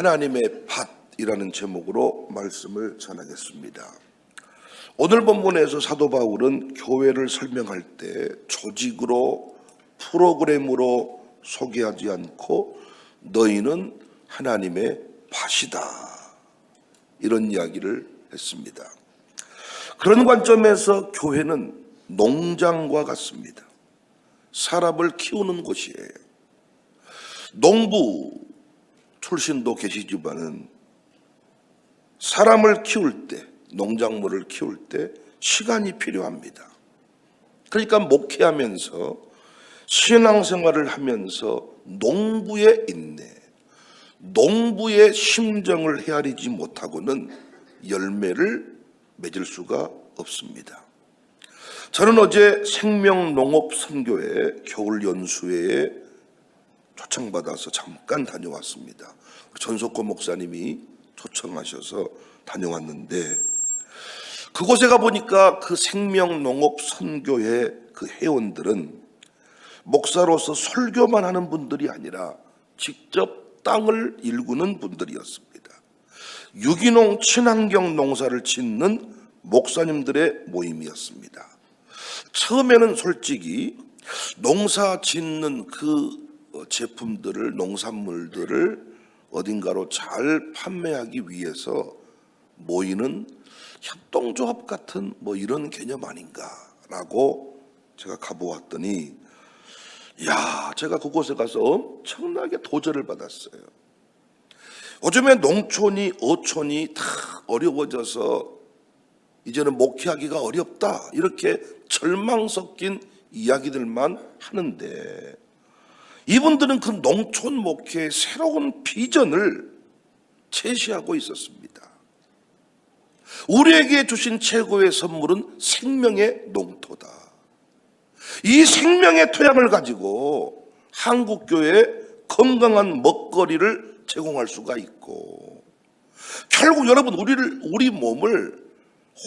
하나님의 밭이라는 제목으로 말씀을 전하겠습니다. 오늘 본문에서 사도 바울은 교회를 설명할 때 조직으로 프로그램으로 소개하지 않고 너희는 하나님의 밭이다 이런 이야기를 했습니다. 그런 관점에서 교회는 농장과 같습니다. 사람을 키우는 곳이에요. 농부 출신도 계시지만은 사람을 키울 때, 농작물을 키울 때 시간이 필요합니다. 그러니까 목회하면서 신앙생활을 하면서 농부의 인내, 농부의 심정을 헤아리지 못하고는 열매를 맺을 수가 없습니다. 저는 어제 생명농업선교회 겨울연수회에 초청받아서 잠깐 다녀왔습니다. 전석권 목사님이 초청하셔서 다녀왔는데 그곳에 가보니까 그 생명농업선교회 그 회원들은 목사로서 설교만 하는 분들이 아니라 직접 땅을 일구는 분들이었습니다. 유기농 친환경 농사를 짓는 목사님들의 모임이었습니다. 처음에는 솔직히 농사 짓는 그 제품들을, 농산물들을 어딘가로 잘 판매하기 위해서 모이는 협동조합 같은 이런 개념 아닌가라고 제가 가보았더니 제가 그곳에 가서 엄청나게 도전을 받았어요. 요즘에 농촌이 어촌이 다 어려워져서 이제는 목회하기가 어렵다 이렇게 절망 섞인 이야기들만 하는데 이분들은 그 농촌 목회의 새로운 비전을 제시하고 있었습니다. 우리에게 주신 최고의 선물은 생명의 농토다. 이 생명의 토양을 가지고 한국교회에 건강한 먹거리를 제공할 수가 있고 결국 여러분 우리 몸을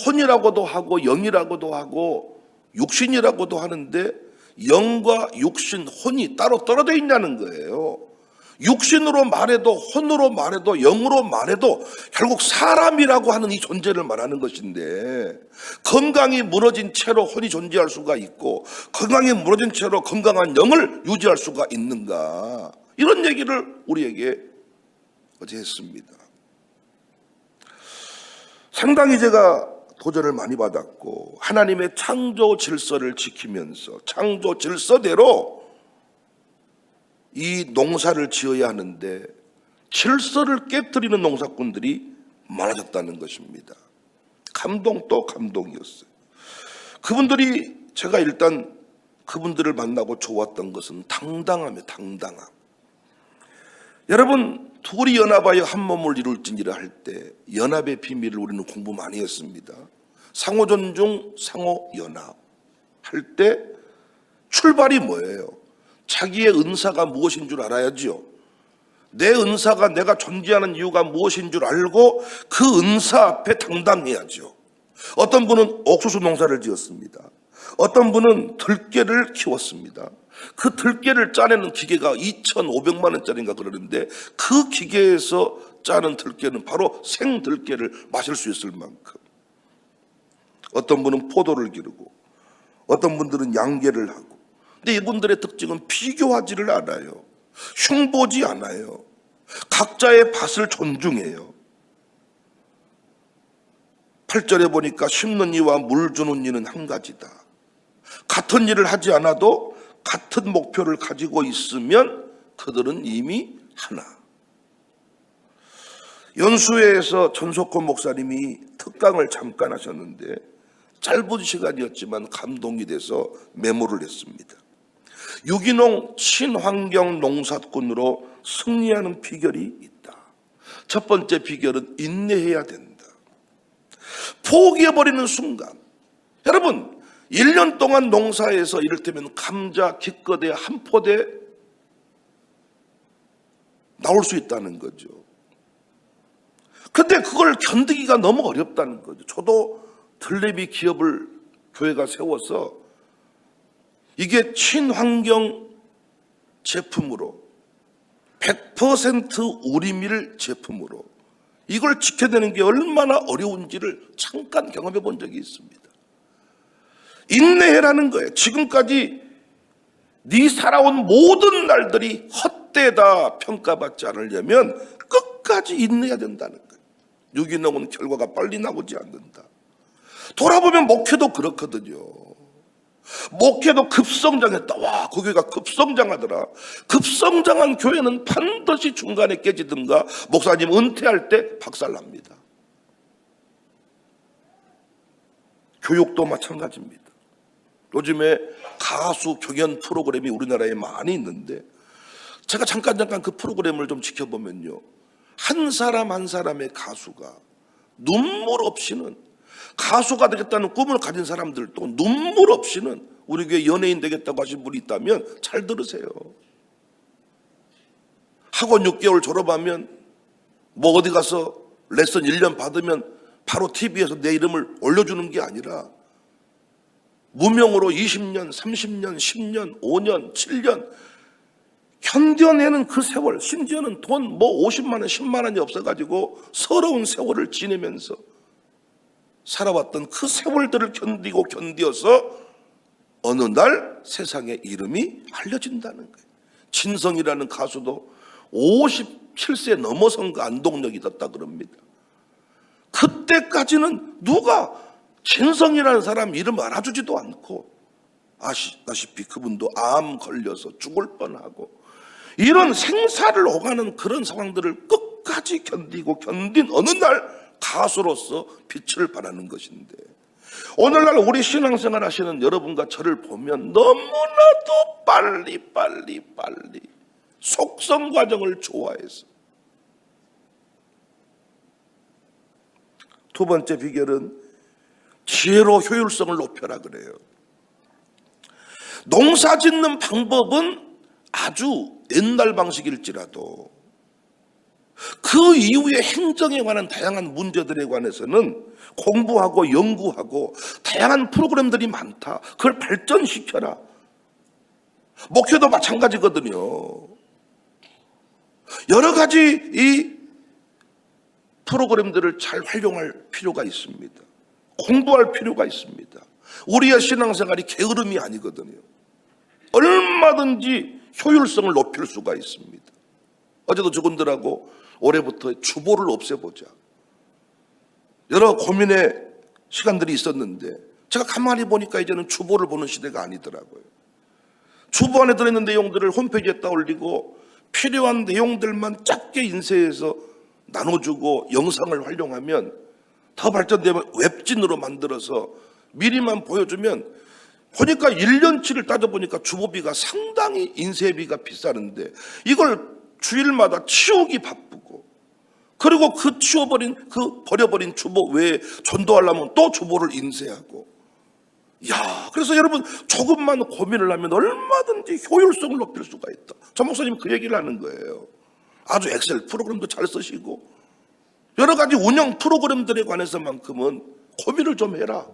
혼이라고도 하고 영이라고도 하고 육신이라고도 하는데 영과 육신, 혼이 따로 떨어져 있냐는 거예요. 육신으로 말해도 혼으로 말해도 영으로 말해도 결국 사람이라고 하는 이 존재를 말하는 것인데 건강이 무너진 채로 혼이 존재할 수가 있고 건강이 무너진 채로 건강한 영을 유지할 수가 있는가 이런 얘기를 우리에게 어제 했습니다. 상당히 제가 도전을 많이 받았고 하나님의 창조 질서를 지키면서 창조 질서대로 이 농사를 지어야 하는데 질서를 깨뜨리는 농사꾼들이 많아졌다는 것입니다. 감동도 감동이었어요. 제가 일단 그분들을 만나고 좋았던 것은 당당함이에요. 당당함. 여러분 둘이 연합하여 한 몸을 이룰지니라 할 때 연합의 비밀을 우리는 공부 많이 했습니다. 상호 존중, 상호 연합 할 때 출발이 뭐예요? 자기의 은사가 무엇인 줄 알아야죠. 내 은사가 내가 존재하는 이유가 무엇인 줄 알고 그 은사 앞에 당당해야죠. 어떤 분은 옥수수 농사를 지었습니다. 어떤 분은 들깨를 키웠습니다. 그 들깨를 짜내는 기계가 2,500만 원짜리인가 그러는데 그 기계에서 짜는 들깨는 바로 생들깨를 마실 수 있을 만큼 어떤 분은 포도를 기르고 어떤 분들은 양계를 하고 근데 이분들의 특징은 비교하지를 않아요. 흉보지 않아요. 각자의 밭을 존중해요. 8절에 보니까 심는 이와 물 주는 이는 한 가지다. 같은 일을 하지 않아도 같은 목표를 가지고 있으면 그들은 이미 하나. 연수회에서 전석권 목사님이 특강을 잠깐 하셨는데 짧은 시간이었지만 감동이 돼서 메모를 했습니다. 유기농 친환경 농사꾼으로 승리하는 비결이 있다. 첫 번째 비결은 인내해야 된다. 포기해버리는 순간 여러분 1년 동안 농사에서 이를테면 감자 기껏해 한 포대 나올 수 있다는 거죠. 근데 그걸 견디기가 너무 어렵다는 거죠. 저도 들레비 기업을 교회가 세워서 이게 친환경 제품으로 100% 우리밀 제품으로 이걸 지켜내는 게 얼마나 어려운지를 잠깐 경험해 본 적이 있습니다. 인내해라는 거예요. 지금까지 네 살아온 모든 날들이 헛되다 평가받지 않으려면 끝까지 인내해야 된다는 거예요. 유기농은 결과가 빨리 나오지 않는다. 돌아보면 목회도 그렇거든요. 목회도 급성장했다. 와, 그 교회가 급성장하더라. 급성장한 교회는 반드시 중간에 깨지든가 목사님 은퇴할 때 박살납니다. 교육도 마찬가지입니다. 요즘에 가수 경연 프로그램이 우리나라에 많이 있는데 제가 잠깐 그 프로그램을 좀 지켜보면요, 한 사람 한 사람의 가수가 눈물 없이는, 가수가 되겠다는 꿈을 가진 사람들도 눈물 없이는 우리 교회 연예인 되겠다고 하신 분이 있다면 잘 들으세요. 학원 6개월 졸업하면 뭐 어디 가서 레슨 1년 받으면 바로 TV에서 내 이름을 올려주는 게 아니라 무명으로 20년, 30년, 10년, 5년, 7년 견뎌내는 그 세월, 심지어는 돈 뭐 50만 원, 10만 원이 없어가지고 서러운 세월을 지내면서 살아왔던 그 세월들을 견디어서 어느 날 세상에 이름이 알려진다는 거예요. 진성이라는 가수도 57세 넘어선 그 안동역이 떴다 그럽니다. 그때까지는 누가 진성이라는 사람 이름 알아주지도 않고, 아시다시피 그분도 암 걸려서 죽을 뻔하고 이런 생사를 오가는 그런 상황들을 끝까지 견디고 견딘 어느 날 가수로서 빛을 발하는 것인데, 오늘날 우리 신앙생활 하시는 여러분과 저를 보면 너무나도 빨리 속성 과정을 좋아해서. 두 번째 비결은 지혜로 효율성을 높여라 그래요. 농사 짓는 방법은 아주 옛날 방식일지라도 그 이후의 행정에 관한 다양한 문제들에 관해서는 공부하고 연구하고 다양한 프로그램들이 많다. 그걸 발전시켜라. 목회도 마찬가지거든요. 여러 가지 이 프로그램들을 잘 활용할 필요가 있습니다. 공부할 필요가 있습니다. 우리의 신앙생활이 게으름이 아니거든요. 얼마든지 효율성을 높일 수가 있습니다. 어제도 저분들하고 올해부터 주보를 없애보자, 여러 고민의 시간들이 있었는데 제가 가만히 보니까 이제는 주보를 보는 시대가 아니더라고요. 주보 안에 들어있는 내용들을 홈페이지에 떠올리고 필요한 내용들만 짧게 인쇄해서 나눠주고 영상을 활용하면, 더 발전되면 웹진으로 만들어서 미리만 보여주면, 보니까 1년치를 따져보니까 주보비가 상당히 인쇄비가 비싸는데 이걸 주일마다 치우기 바쁘고, 그리고 그 버려버린 주보 외에 전도하려면 또 주보를 인쇄하고. 그래서 여러분 조금만 고민을 하면 얼마든지 효율성을 높일 수가 있다. 전 목사님 그 얘기를 하는 거예요. 아주 엑셀 프로그램도 잘 쓰시고 여러 가지 운영 프로그램들에 관해서만큼은 고민을 좀 해라.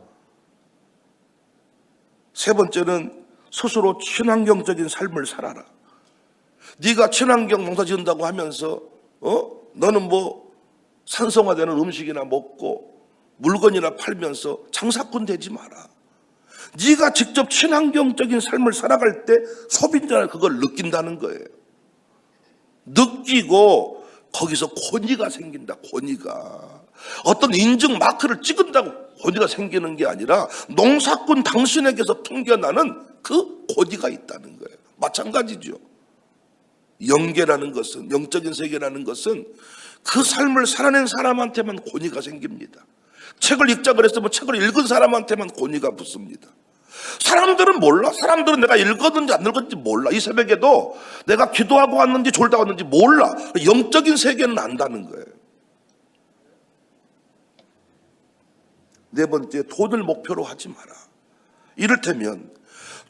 세 번째는 스스로 친환경적인 삶을 살아라. 네가 친환경 농사 지은다고 하면서 너는 뭐 산성화되는 음식이나 먹고 물건이나 팔면서 장사꾼 되지 마라. 네가 직접 친환경적인 삶을 살아갈 때 소비자는 그걸 느낀다는 거예요. 느끼고 거기서 권위가 생긴다. 권위가. 어떤 인증 마크를 찍은다고 권위가 생기는 게 아니라 농사꾼 당신에게서 풍겨나는 그 권위가 있다는 거예요. 마찬가지죠. 영계라는 것은, 영적인 세계라는 것은 그 삶을 살아낸 사람한테만 권위가 생깁니다. 책을 읽자 그랬으면 책을 읽은 사람한테만 권위가 붙습니다. 사람들은 몰라. 사람들은 내가 읽었는지 안 읽었는지 몰라. 이 새벽에도 내가 기도하고 왔는지 졸다 왔는지 몰라. 영적인 세계는 안다는 거예요. 네 번째, 돈을 목표로 하지 마라. 이를테면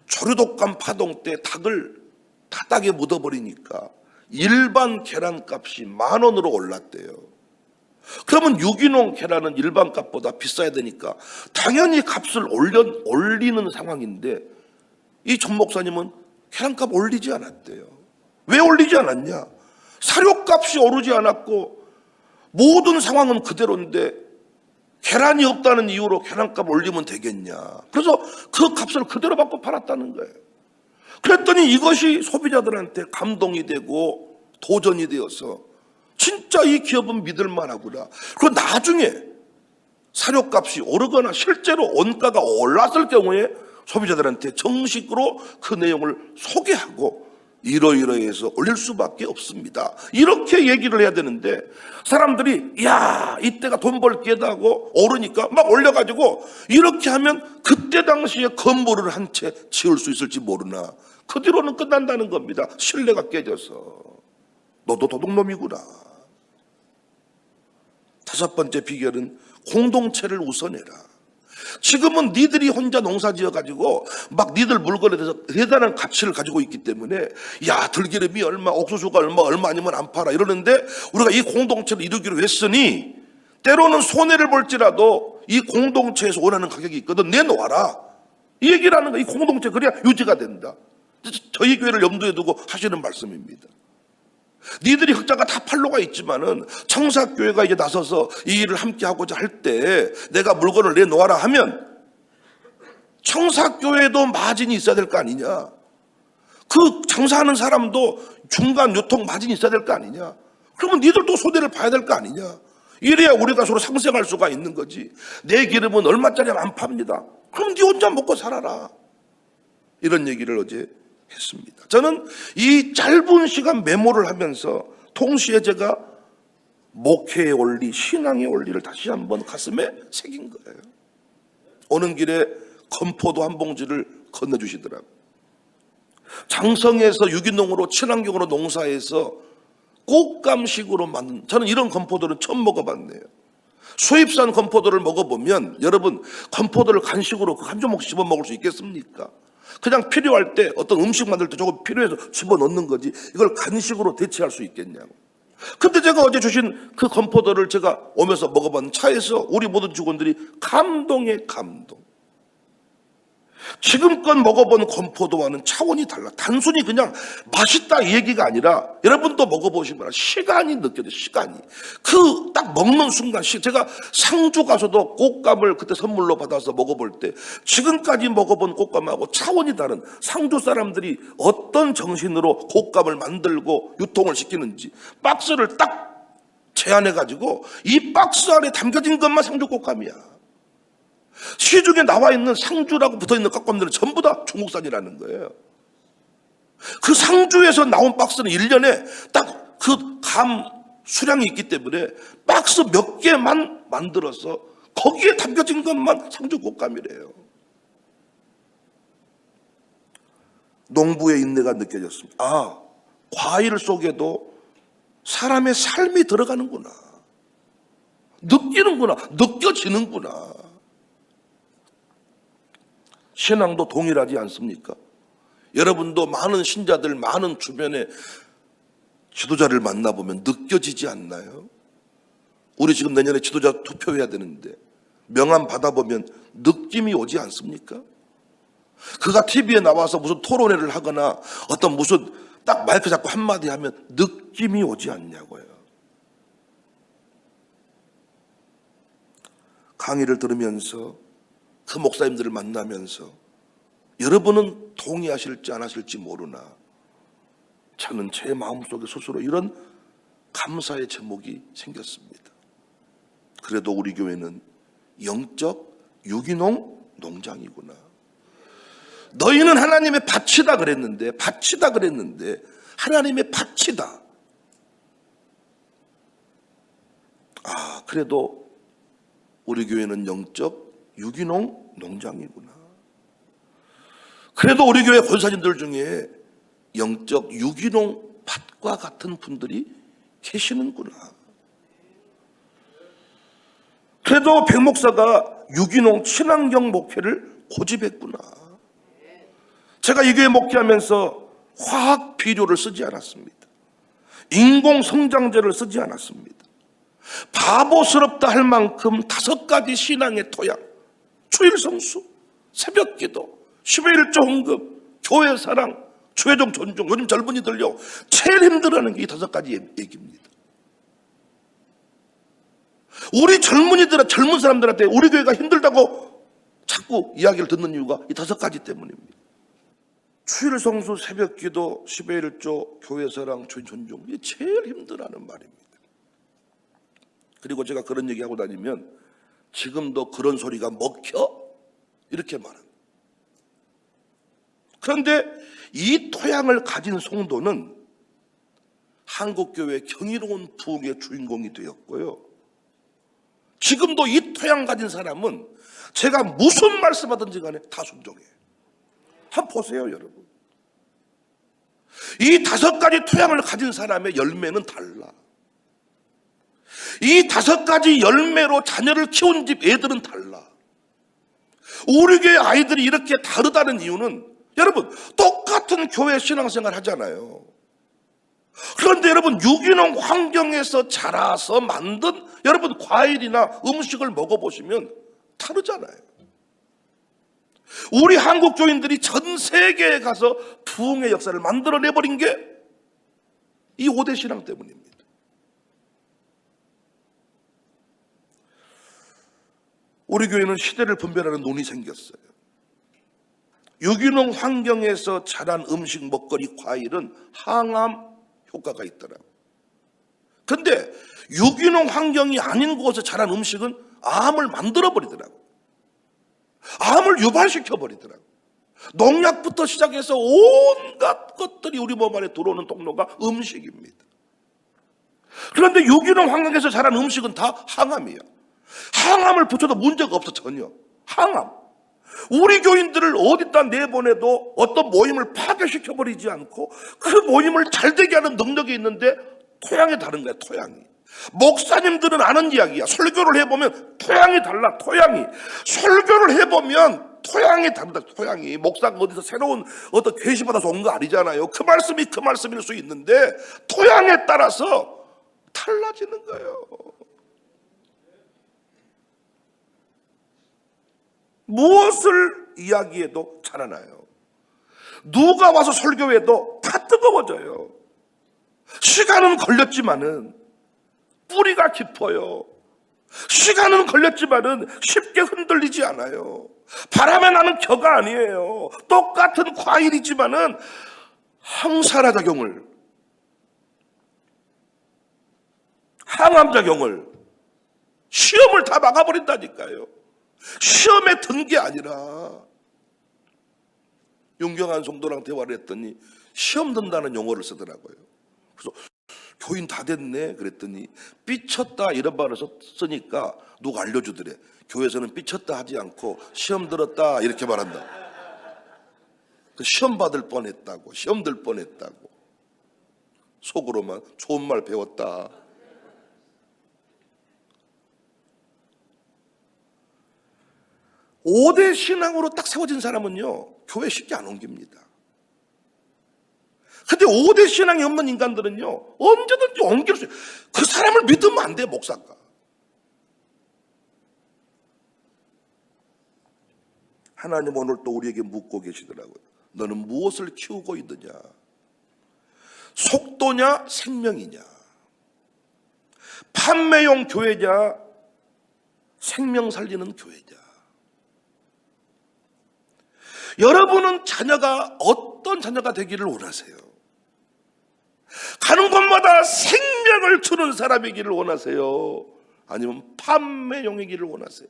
조류독감 파동 때 닭을 바닥에 묻어버리니까 일반 계란값이 10,000원으로 올랐대요. 그러면 유기농 계란은 일반 값보다 비싸야 되니까 당연히 값을 올리는 상황인데, 이 전 목사님은 계란값 올리지 않았대요. 왜 올리지 않았냐? 사료값이 오르지 않았고 모든 상황은 그대로인데 계란이 없다는 이유로 계란값 올리면 되겠냐. 그래서 그 값을 그대로 받고 팔았다는 거예요. 그랬더니 이것이 소비자들한테 감동이 되고 도전이 되어서 진짜 이 기업은 믿을만하구나. 그리고 나중에 사료값이 오르거나 실제로 원가가 올랐을 경우에 소비자들한테 정식으로 그 내용을 소개하고 이러이러해서 올릴 수밖에 없습니다. 이렇게 얘기를 해야 되는데 사람들이 야 이때가 돈 벌 기회다 하고 오르니까 막 올려가지고 이렇게 하면 그때 당시에 건물을 한 채 지을 수 있을지 모르나 그 뒤로는 끝난다는 겁니다. 신뢰가 깨져서 너도 도둑놈이구나. 다섯 번째 비결은 공동체를 우선해라. 지금은 니들이 혼자 농사 지어가지고 막 니들 물건에 대해서 대단한 가치를 가지고 있기 때문에 야 들기름이 얼마, 옥수수가 얼마 아니면 안 팔아 이러는데 우리가 이 공동체를 이루기로 했으니 때로는 손해를 볼지라도 이 공동체에서 원하는 가격이 있거든 내놓아라. 이 얘기를 하는 거야. 이 공동체 그래야 유지가 된다. 저희 교회를 염두에 두고 하시는 말씀입니다. 니들이 흑자가 다 팔로가 있지만은 청사교회가 이제 나서서 이 일을 함께 하고자 할 때 내가 물건을 내놓아라 하면 청사교회도 마진이 있어야 될 거 아니냐. 그 장사하는 사람도 중간 유통 마진이 있어야 될 거 아니냐. 그러면 니들도 손해를 봐야 될 거 아니냐. 이래야 우리가 서로 상생할 수가 있는 거지. 내 기름은 얼마짜리 안 팝니다. 그럼 니 혼자 먹고 살아라. 이런 얘기를 어제 했습니다. 저는 이 짧은 시간 메모를 하면서 동시에 제가 목회의 원리, 신앙의 원리를 다시 한번 가슴에 새긴 거예요. 오는 길에 건포도 한 봉지를 건네주시더라고요. 장성에서 유기농으로 친환경으로 농사해서 꽃감식으로 만든, 저는 이런 건포도는 처음 먹어봤네요. 수입산 건포도를 먹어보면 여러분 건포도를 간식으로 한 조목씩 집어 먹을 수 있겠습니까? 그냥 필요할 때 어떤 음식 만들 때 조금 필요해서 집어넣는 거지 이걸 간식으로 대체할 수 있겠냐고. 근데 제가 어제 주신 그 건포도를 제가 오면서 먹어봤는 차에서 우리 모든 직원들이 감동에 감동. 지금껏 먹어본 건포도와는 차원이 달라. 단순히 그냥 맛있다 이 얘기가 아니라 여러분도 먹어보시면 시간이 느껴져요. 시간이 그 딱 먹는 순간 제가 상주 가서도 꽃감을 그때 선물로 받아서 먹어볼 때 지금까지 먹어본 꽃감하고 차원이 다른 상주 사람들이 어떤 정신으로 꽃감을 만들고 유통을 시키는지 박스를 딱 제안해가지고 이 박스 안에 담겨진 것만 상주 꽃감이야. 시중에 나와 있는 상주라고 붙어있는 깍감들은 전부 다 중국산이라는 거예요. 그 상주에서 나온 박스는 1년에 딱 그 감 수량이 있기 때문에 박스 몇 개만 만들어서 거기에 담겨진 것만 상주 꽃감이래요. 농부의 인내가 느껴졌습니다. 아, 과일 속에도 사람의 삶이 들어가는구나. 느끼는구나. 느껴지는구나. 신앙도 동일하지 않습니까? 여러분도 많은 신자들, 많은 주변에 지도자를 만나보면 느껴지지 않나요? 우리 지금 내년에 지도자 투표해야 되는데 명함 받아보면 느낌이 오지 않습니까? 그가 TV에 나와서 무슨 토론회를 하거나 어떤 무슨 딱 마이크 잡고 한마디 하면 느낌이 오지 않냐고요. 강의를 들으면서 그 목사님들을 만나면서 여러분은 동의하실지 안 하실지 모르나 저는 제 마음속에 스스로 이런 감사의 제목이 생겼습니다. 그래도 우리 교회는 영적 유기농 농장이구나. 너희는 하나님의 밭이다 그랬는데 하나님의 밭이다. 아, 그래도 우리 교회는 영적 유기농 농장이구나. 그래도 우리 교회 권사님들 중에 영적 유기농 밭과 같은 분들이 계시는구나. 그래도 백 목사가 유기농 친환경 목회를 고집했구나. 제가 이 교회 목회하면서 화학 비료를 쓰지 않았습니다. 인공 성장제를 쓰지 않았습니다. 바보스럽다 할 만큼 5가지 신앙의 토양, 주일 성수, 새벽 기도, 10의 1조 헌금, 교회 사랑, 최종 존중. 요즘 젊은이들요 제일 힘들어하는 게 이 5가지 얘기입니다. 우리 젊은 사람들한테 우리 교회가 힘들다고 자꾸 이야기를 듣는 이유가 이 5가지 때문입니다. 주일 성수, 새벽 기도, 10의 1조, 교회사랑, 주인 존중. 이게 제일 힘들어하는 말입니다. 그리고 제가 그런 얘기하고 다니면 지금도 그런 소리가 먹혀? 이렇게 말합니다. 그런데 이 토양을 가진 성도는 한국교회의 경이로운 부흥의 주인공이 되었고요. 지금도 이 토양 가진 사람은 제가 무슨 말씀하든지 간에 다 순종해요. 한번 보세요, 여러분. 이 5가지 토양을 가진 사람의 열매는 달라. 이 5가지 열매로 자녀를 키운 집 애들은 달라. 우리 교회 아이들이 이렇게 다르다는 이유는 여러분 똑같은 교회 신앙생활 하잖아요. 그런데 여러분 유기농 환경에서 자라서 만든 여러분 과일이나 음식을 먹어보시면 다르잖아요. 우리 한국 교인들이 전 세계에 가서 부흥의 역사를 만들어내버린 게 이 5대 신앙 때문입니다. 우리 교회는 시대를 분별하는 눈이 생겼어요. 유기농 환경에서 자란 음식, 먹거리, 과일은 항암 효과가 있더라고요. 그런데 유기농 환경이 아닌 곳에서 자란 음식은 암을 만들어버리더라고요. 암을 유발시켜버리더라고요. 농약부터 시작해서 온갖 것들이 우리 몸 안에 들어오는 통로가 음식입니다. 그런데 유기농 환경에서 자란 음식은 다 항암이에요. 항암을 붙여도 문제가 없어, 전혀. 항암. 우리 교인들을 어디다 내보내도 어떤 모임을 파괴시켜버리지 않고 그 모임을 잘되게 하는 능력이 있는데 토양이 다른 거야, 토양이. 목사님들은 아는 이야기야. 설교를 해보면 토양이 달라, 토양이. 설교를 해보면 토양이 다르다, 토양이. 목사가 어디서 새로운 어떤 계시 받아서 온 거 아니잖아요. 그 말씀이 그 말씀일 수 있는데 토양에 따라서 달라지는 거예요. 무엇을 이야기해도 자라나요. 누가 와서 설교해도 다 뜨거워져요. 시간은 걸렸지만은 뿌리가 깊어요. 시간은 걸렸지만은 쉽게 흔들리지 않아요. 바람에 나는 겨가 아니에요. 똑같은 과일이지만은 항산화작용을, 항암작용을, 시험을 다 막아버린다니까요. 시험에 든 게 아니라. 윤경한 성도랑 대화를 했더니 시험 든다는 용어를 쓰더라고요. 그래서 교인 다 됐네 그랬더니 삐쳤다 이런 말을 쓰니까 누가 알려주더래. 교회에서는 삐쳤다 하지 않고 시험 들었다 이렇게 말한다. 시험 받을 뻔했다고, 시험 들 뻔했다고. 속으로만 좋은 말 배웠다. 오대 신앙으로 딱 세워진 사람은요 교회 쉽게 안 옮깁니다. 근데 5대 신앙이 없는 인간들은요 언제든지 옮길 수 있어요. 그 사람을 믿으면 안 돼, 목사가. 하나님 오늘 또 우리에게 묻고 계시더라고요. 너는 무엇을 키우고 있느냐? 속도냐 생명이냐? 판매용 교회냐 생명 살리는 교회냐? 여러분은 자녀가 어떤 자녀가 되기를 원하세요? 가는 곳마다 생명을 주는 사람이기를 원하세요? 아니면 판매용이기를 원하세요?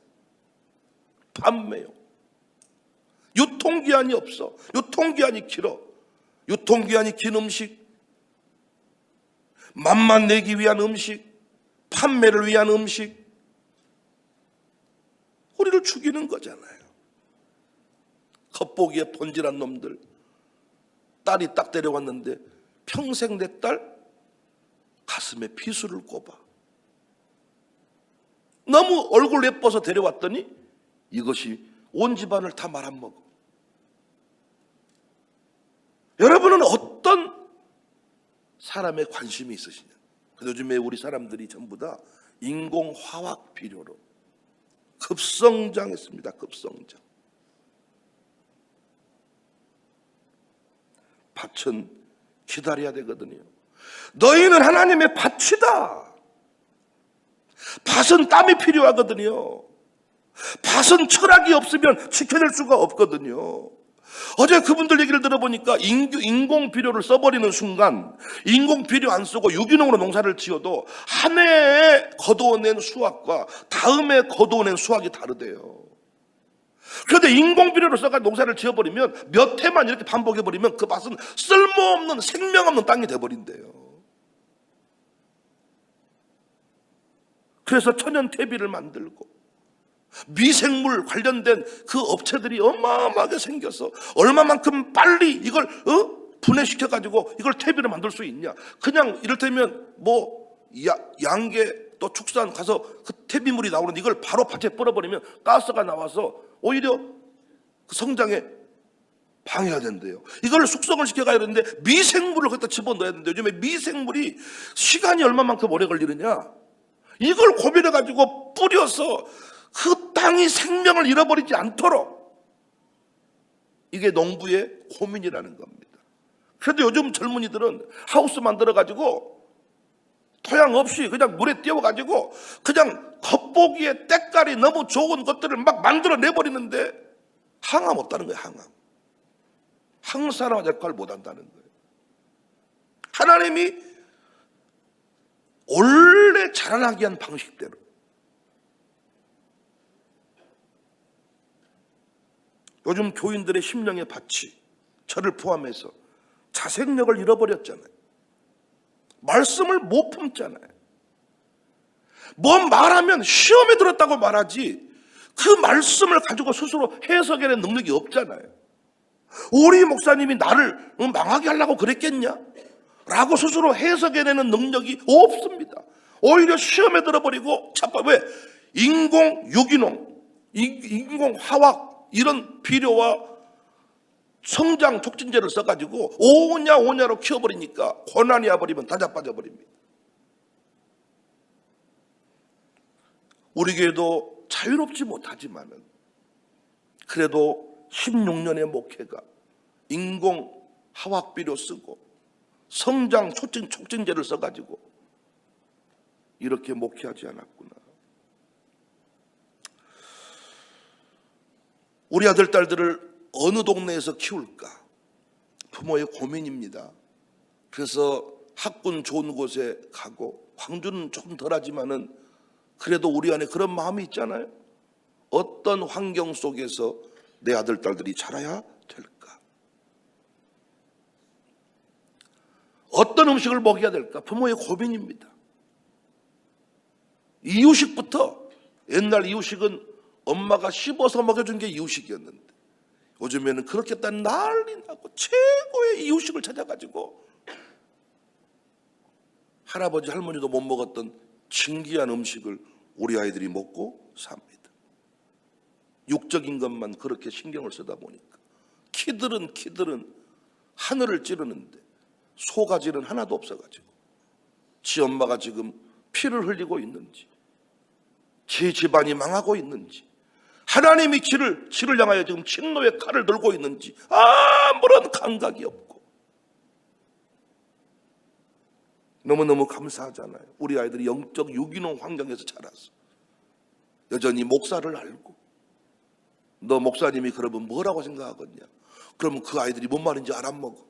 판매용. 유통기한이 없어. 유통기한이 길어. 유통기한이 긴 음식, 맛만 내기 위한 음식, 판매를 위한 음식, 우리를 죽이는 거잖아요. 겉보기에 본질한 놈들. 딸이 딱 데려왔는데 평생 내 딸 가슴에 비수를 꼽아. 너무 얼굴 예뻐서 데려왔더니 이것이 온 집안을 다 말아먹어. 여러분은 어떤 사람에 관심이 있으시냐? 요즘에 우리 사람들이 전부 다 인공화학 비료로 급성장했습니다. 급성장. 밭은 기다려야 되거든요. 너희는 하나님의 밭이다. 밭은 땀이 필요하거든요. 밭은 철학이 없으면 지켜낼 수가 없거든요. 어제 그분들 얘기를 들어보니까 인공 비료를 써버리는 순간 인공 비료 안 쓰고 유기농으로 농사를 지어도 한 해에 거두어낸 수확과 다음에 거두어낸 수확이 다르대요. 그런데 인공 비료를 써가지고 농사를 지어버리면 몇 해만 이렇게 반복해버리면 그 밭은 쓸모없는 생명 없는 땅이 돼버린대요. 그래서 천연 퇴비를 만들고 미생물 관련된 그 업체들이 어마어마하게 생겨서 얼마만큼 빨리 이걸 분해시켜가지고 이걸 퇴비로 만들 수 있냐. 그냥 이를테면 양계 또 축산 가서 그 퇴비물이 나오는데 이걸 바로 밭에 뿌려버리면 가스가 나와서 오히려 그 성장에 방해가 된대요. 이걸 숙성을 시켜가야 되는데 미생물을 거기다 집어넣어야 되는데 요즘에 미생물이 시간이 얼마만큼 오래 걸리느냐. 이걸 고민해가지고 뿌려서 그 땅이 생명을 잃어버리지 않도록 이게 농부의 고민이라는 겁니다. 그런데 요즘 젊은이들은 하우스 만들어가지고 토양 없이 그냥 물에 띄워가지고 그냥 겉보기에 때깔이 너무 좋은 것들을 막 만들어내버리는데 항암 없다는 거예요. 항산화 역할을 못한다는 거예요. 하나님이 원래 자라나게 한 방식대로 요즘 교인들의 심령의 밭이 저를 포함해서 자생력을 잃어버렸잖아요. 말씀을 못 품잖아요. 뭐 말하면 시험에 들었다고 말하지 그 말씀을 가지고 스스로 해석해낸 능력이 없잖아요. 우리 목사님이 나를 망하게 하려고 그랬겠냐? 라고 스스로 해석해내는 능력이 없습니다. 오히려 시험에 들어버리고 왜? 인공 유기농, 인공 화학 이런 비료와 성장 촉진제를 써가지고 오냐로 키워버리니까 고난이 와버리면 다 자빠져버립니다. 우리 교회도 자유롭지 못하지만은 그래도 16년의 목회가 인공 화학 비료 쓰고 성장 촉진제를 써가지고 이렇게 목회하지 않았구나. 우리 아들, 딸들을 어느 동네에서 키울까? 부모의 고민입니다. 그래서 학군 좋은 곳에 가고 광주는 조금 덜하지만은 그래도 우리 안에 그런 마음이 있잖아요. 어떤 환경 속에서 내 아들, 딸들이 자라야 될까? 어떤 음식을 먹여야 될까? 부모의 고민입니다. 이유식부터 옛날 이유식은 엄마가 씹어서 먹여준 게 이유식이었는데 요즘에는 그렇게 딴 난리 나고 최고의 이유식을 찾아가지고 할아버지 할머니도 못 먹었던 신기한 음식을 우리 아이들이 먹고 삽니다. 육적인 것만 그렇게 신경을 쓰다 보니까 키들은 하늘을 찌르는데 소가지는 하나도 없어가지고 지 엄마가 지금 피를 흘리고 있는지 지 집안이 망하고 있는지 하나님이 지를 향하여 지금 진노의 칼을 들고 있는지 아무런 감각이 없고 너무너무 감사하잖아요. 우리 아이들이 영적 유기농 환경에서 자라서 여전히 목사를 알고 너 목사님이 그러면 뭐라고 생각하겠냐? 그러면 그 아이들이 뭔 말인지 알아먹어.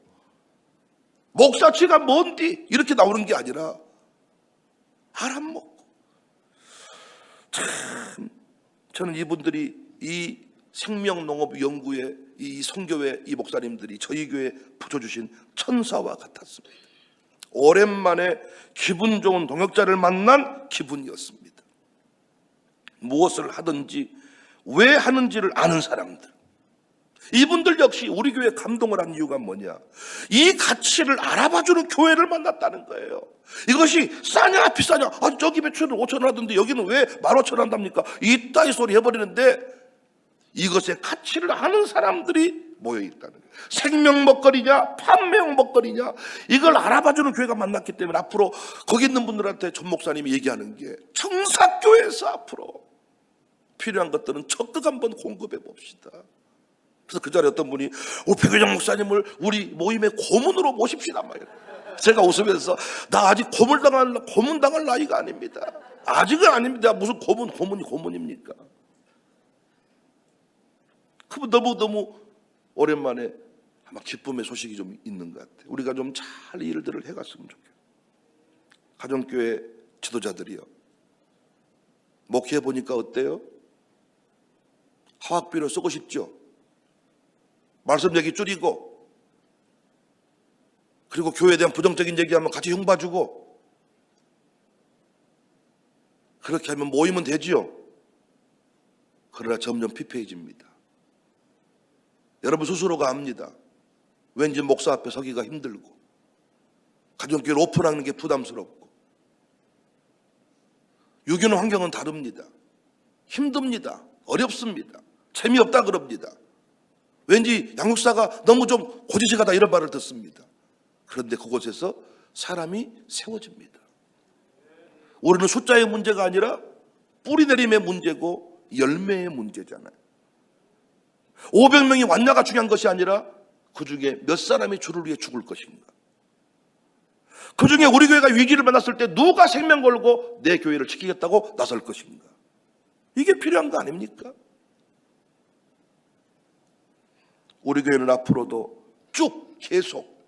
목사치가 뭔디? 이렇게 나오는 게 아니라 알아먹고. 참 저는 이분들이 이 생명농업연구회 이 선교회 이 목사님들이 저희 교회에 붙여주신 천사와 같았습니다. 오랜만에 기분 좋은 동역자를 만난 기분이었습니다. 무엇을 하든지 왜 하는지를 아는 사람들. 이분들 역시 우리 교회에 감동을 한 이유가 뭐냐? 이 가치를 알아봐주는 교회를 만났다는 거예요. 이것이 싸냐 비싸냐? 저기 배추는 5,000원 하던데 여기는 왜 15,000원 한답니까? 이따위 소리 해버리는데 이것의 가치를 아는 사람들이 모여있다는 거예요. 생명 먹거리냐 판매용 먹거리냐 이걸 알아봐주는 교회가 만났기 때문에 앞으로 거기 있는 분들한테 전 목사님이 얘기하는 게 청사교회에서 앞으로 필요한 것들은 적극 한번 공급해 봅시다. 그래서 그 자리에 어떤 분이 백회장 목사님을 우리 모임의 고문으로 모십시다 막 이래요. 제가 웃으면서 나 아직 고문당할 나이가 아닙니다. 아직은 아닙니다. 무슨 고문입니까? 그분 너무 오랜만에 아마 기쁨의 소식이 좀 있는 것 같아요. 우리가 좀 잘 일들을 해갔으면 좋겠어요. 가정교회 지도자들이요. 목회해 보니까 어때요? 화학비료 쓰고 싶죠? 말씀 얘기 줄이고, 그리고 교회에 대한 부정적인 얘기하면 같이 흉봐주고, 그렇게 하면 모이면 되지요. 그러나 점점 피폐해집니다. 여러분 스스로가 압니다. 왠지 목사 앞에 서기가 힘들고, 가정교회를 오픈하는 게 부담스럽고, 유기농 환경은 다릅니다. 힘듭니다. 어렵습니다. 재미없다 그럽니다. 왠지 양육사가 너무 좀 고지식하다 이런 말을 듣습니다. 그런데 그곳에서 사람이 세워집니다. 우리는 숫자의 문제가 아니라 뿌리 내림의 문제고 열매의 문제잖아요. 500명이 왔냐가 중요한 것이 아니라 그 중에 몇 사람이 주를 위해 죽을 것인가. 그 중에 우리 교회가 위기를 만났을 때 누가 생명 걸고 내 교회를 지키겠다고 나설 것인가. 이게 필요한 거 아닙니까? 우리 교회는 앞으로도 쭉 계속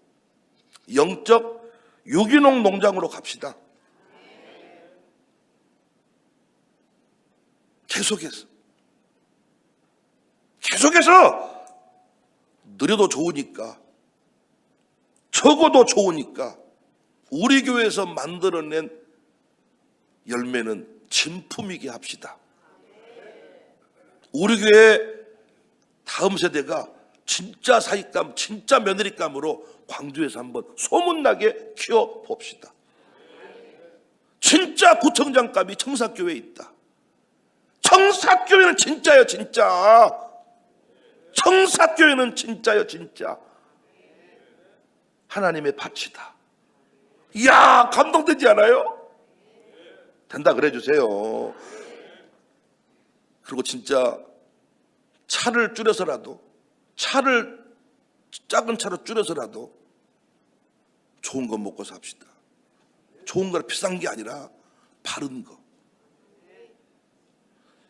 영적 유기농 농장으로 갑시다. 계속해서 느려도 좋으니까, 적어도 좋으니까 우리 교회에서 만들어낸 열매는 진품이게 합시다. 우리 교회 다음 세대가 진짜 사익감, 진짜 며느리감으로 광주에서 한번 소문나게 키워봅시다. 진짜 구청장감이 청사교회에 있다. 청사교회는 진짜요, 진짜. 청사교회는 진짜요, 진짜. 하나님의 밭이다. 이야, 감동되지 않아요? 된다 그래 주세요. 그리고 진짜 차를 줄여서라도, 작은 차로 줄여서라도 좋은 거 먹고 삽시다. 좋은 거 비싼 게 아니라 바른 거,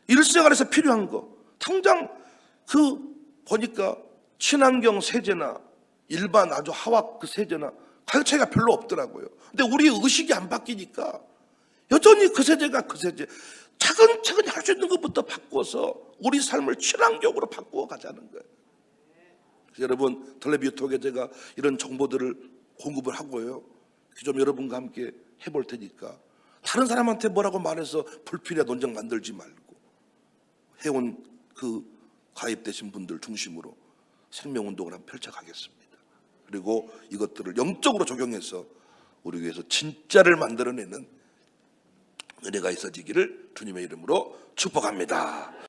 일생활에서 필요한 거. 당장 보니까 친환경 세제나 일반 아주 하악 그 세제나 가격 차이가 별로 없더라고요. 근데 우리 의식이 안 바뀌니까 여전히 그 세제가 그 세제, 차근차근히 할 수 있는 것부터 바꾸어서 우리 삶을 친환경으로 바꾸어 가자는 거예요. 여러분, 텔레비유톡에 제가 이런 정보들을 공급을 하고요. 좀 여러분과 함께 해볼 테니까 다른 사람한테 뭐라고 말해서 불필요한 논쟁 만들지 말고 회원 가입되신 분들 중심으로 생명운동을 한번 펼쳐가겠습니다. 그리고 이것들을 영적으로 적용해서 우리 교회에서 진짜를 만들어내는 은혜가 있어지기를 주님의 이름으로 축복합니다.